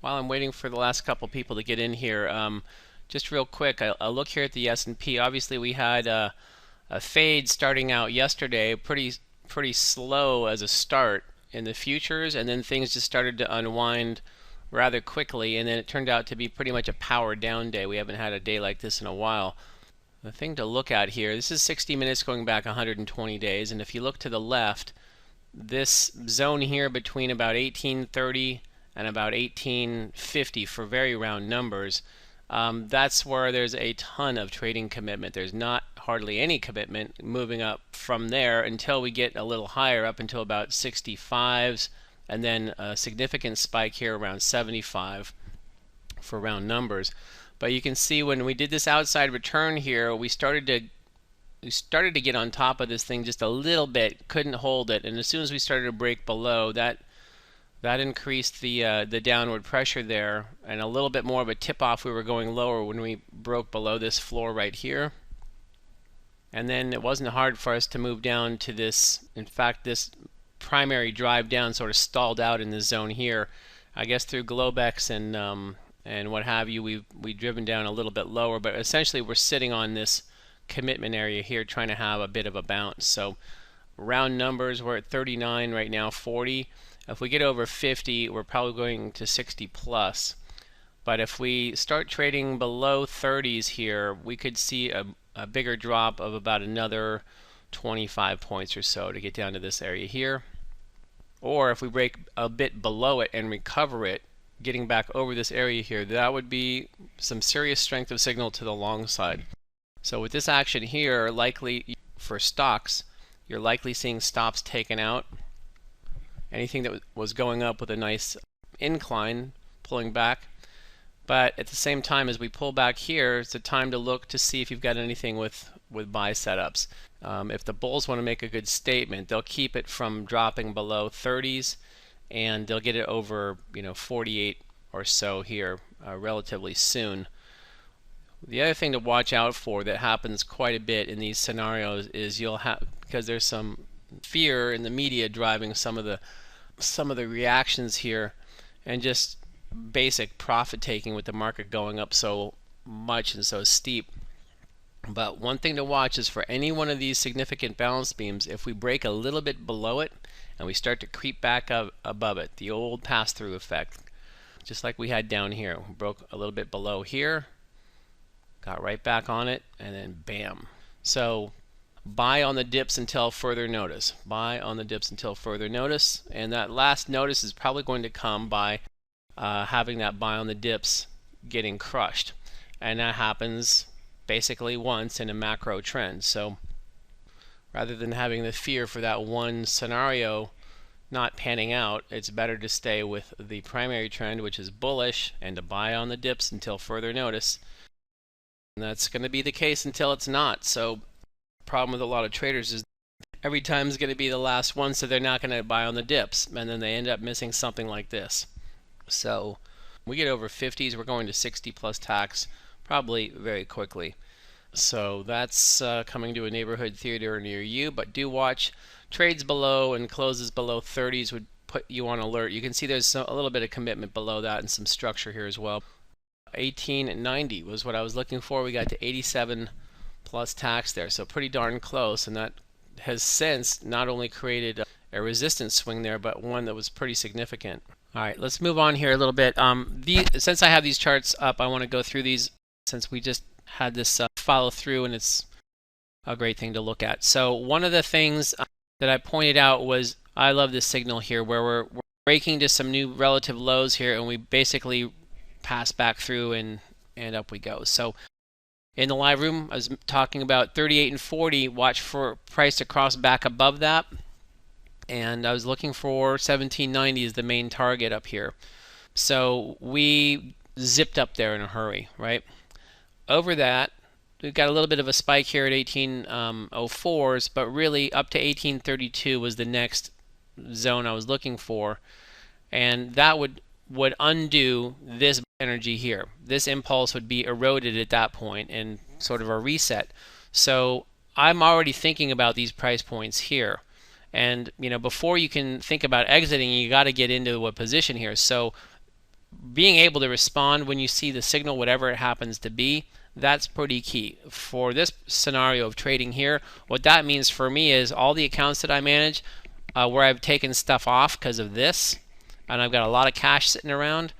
While I'm waiting for the last couple people to get in here, just real quick, I'll look here at the S&P. Obviously, we had a fade starting out yesterday, pretty slow as a start in the futures, and then things just started to unwind rather quickly, and then it turned out to be pretty much a power down day. We haven't had a day like this in a while. The thing to look at here, this is 60 minutes going back 120 days, and if you look to the left, this zone here between about 1830 and about 1850 for very round numbers, that's where there's a ton of trading commitment. There's not hardly any commitment moving up from there until we get a little higher, up until about 65s, and then a significant spike here around 75 for round numbers. But you can see when we did this outside return here, we started to get on top of this thing just a little bit, couldn't hold it, and as soon as we started to break below, that increased the downward pressure there, and a little bit more of a tip off. We were going lower when we broke below this floor right here, and then it wasn't hard for us to move down to this. In fact, this primary drive down sort of stalled out in this zone here. I guess through Globex and what have you, we've driven down a little bit lower, but essentially we're sitting on this commitment area here trying to have a bit of a bounce. So round numbers, we're at 39 right now, 40. If we get over 50, we're probably going to 60 plus. But if we start trading below 30s here, we could see a bigger drop of about another 25 points or so to get down to this area here. Or if we break a bit below it and recover it, getting back over this area here, that would be some serious strength of signal to the long side. So with this action here, likely for stocks, you're likely seeing stops taken out. Anything that was going up with a nice incline, pulling back. But at the same time, as we pull back here, it's a time to look to see if you've got anything with buy setups. If the bulls want to make a good statement, they'll keep it from dropping below 30s, and they'll get it over 48 or so here relatively soon. The other thing to watch out for that happens quite a bit in these scenarios is you'll have, because there's some fear in the media driving some of the reactions here, and just basic profit taking with the market going up so much and so steep. But one thing to watch is for any one of these significant balance beams, if we break a little bit below it and we start to creep back up above it, the old pass-through effect, just like we had down here. We broke a little bit below here, got right back on it, and then bam. So buy on the dips until further notice. Buy on the dips until further notice, and that last notice is probably going to come by having that buy on the dips getting crushed, and that happens basically once in a macro trend. So rather than having the fear for that one scenario not panning out, it's better to stay with the primary trend, which is bullish, and to buy on the dips until further notice. And that's going to be the case until it's not. So problem with a lot of traders is every time is going to be the last one, so they're not going to buy on the dips, and then they end up missing something like this. So we get over 50s, we're going to 60 plus tax probably very quickly. So that's coming to a neighborhood theater near you, but do watch trades below, and closes below 30s would put you on alert. You can see there's a little bit of commitment below that and some structure here as well. 1890 was what I was looking for. We got to 87 plus tax there, so pretty darn close, and that has since not only created a resistance swing there, but one that was pretty significant. All right, let's move on here a little bit. Since I have these charts up, I want to go through these since we just had this follow through, and it's a great thing to look at. So one of the things that I pointed out was I love this signal here where we're breaking to some new relative lows here, and we basically pass back through and up we go. So in the live room, I was talking about 38 and 40. Watch for price to cross back above that. And I was looking for 1790 as the main target up here. So we zipped up there in a hurry, right? Over that, we've got a little bit of a spike here at 1804s, but really up to 1832 was the next zone I was looking for. And that would undo this energy here. This impulse would be eroded at that point and sort of a reset. So I'm already thinking about these price points here. And before you can think about exiting, you got to get into a position here. So being able to respond when you see the signal, whatever it happens to be, that's pretty key. For this scenario of trading here, what that means for me is all the accounts that I manage where I've taken stuff off because of this, and I've got a lot of cash sitting around,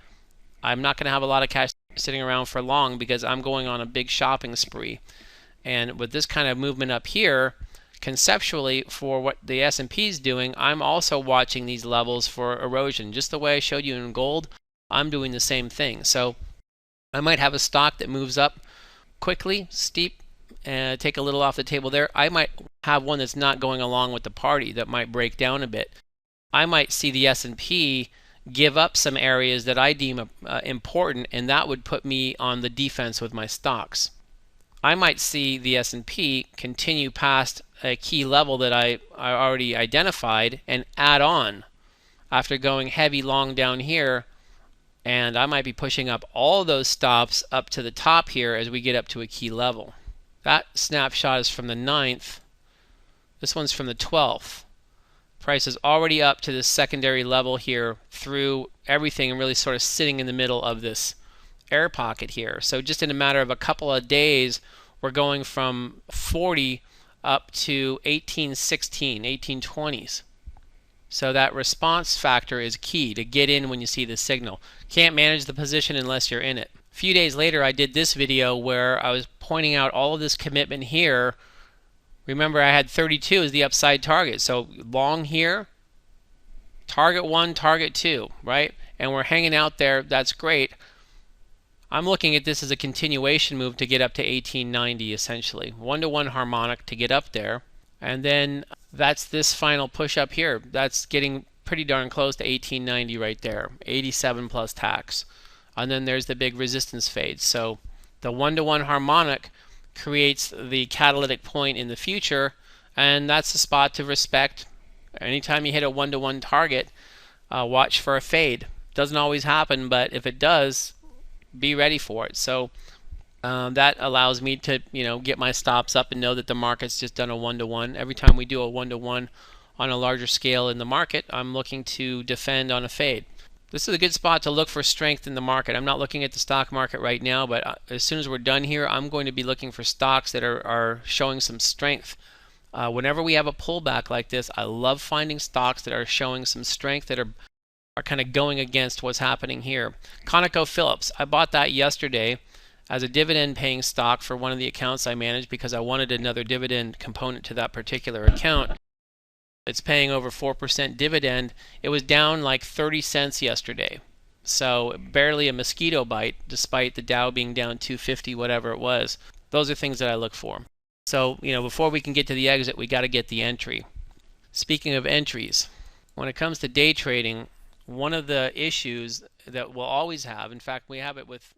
I'm not going to have a lot of cash sitting around for long because I'm going on a big shopping spree. And with this kind of movement up here, conceptually for what the S&P is doing, I'm also watching these levels for erosion. Just the way I showed you in gold, I'm doing the same thing. So I might have a stock that moves up quickly, steep, and take a little off the table there. I might have one that's not going along with the party that might break down a bit. I might see the S&P give up some areas that I deem important, and that would put me on the defense with my stocks. I might see the S&P continue past a key level that I already identified and add on after going heavy long down here, and I might be pushing up all those stops up to the top here as we get up to a key level. That snapshot is from the 9th. This one's from the 12th. Price is already up to this secondary level here through everything and really sort of sitting in the middle of this air pocket here. So just in a matter of a couple of days, we're going from 40 up to 1816, 1820s. So that response factor is key to get in when you see the signal. Can't manage the position unless you're in it. A few days later, I did this video where I was pointing out all of this commitment here. Remember, I had 32 as the upside target. So long here, target 1, target 2, right? And we're hanging out there. That's great. I'm looking at this as a continuation move to get up to 1890 essentially. 1-to-1 harmonic to get up there. And then that's this final push up here. That's getting pretty darn close to 1890 right there. 87 plus tax. And then there's the big resistance fade. So the 1-to-1 harmonic creates the catalytic point in the future, and that's the spot to respect. Anytime you hit a 1-to-1 target, watch for a fade. Doesn't always happen, but if it does, be ready for it. So that allows me to get my stops up and know that the market's just done a 1-to-1. Every time we do a 1-to-1 on a larger scale in the market, I'm looking to defend on a fade. This is a good spot to look for strength in the market. I'm not looking at the stock market right now, but as soon as we're done here, I'm going to be looking for stocks that are showing some strength. Whenever we have a pullback like this, I love finding stocks that are showing some strength, that are kind of going against what's happening here. ConocoPhillips, I bought that yesterday as a dividend paying stock for one of the accounts I manage because I wanted another dividend component to that particular account. It's paying over 4% dividend. It was down like 30 cents yesterday. So barely a mosquito bite despite the Dow being down 250, whatever it was. Those are things that I look for. So, before we can get to the exit, we got to get the entry. Speaking of entries, when it comes to day trading, one of the issues that we'll always have, in fact, we have it with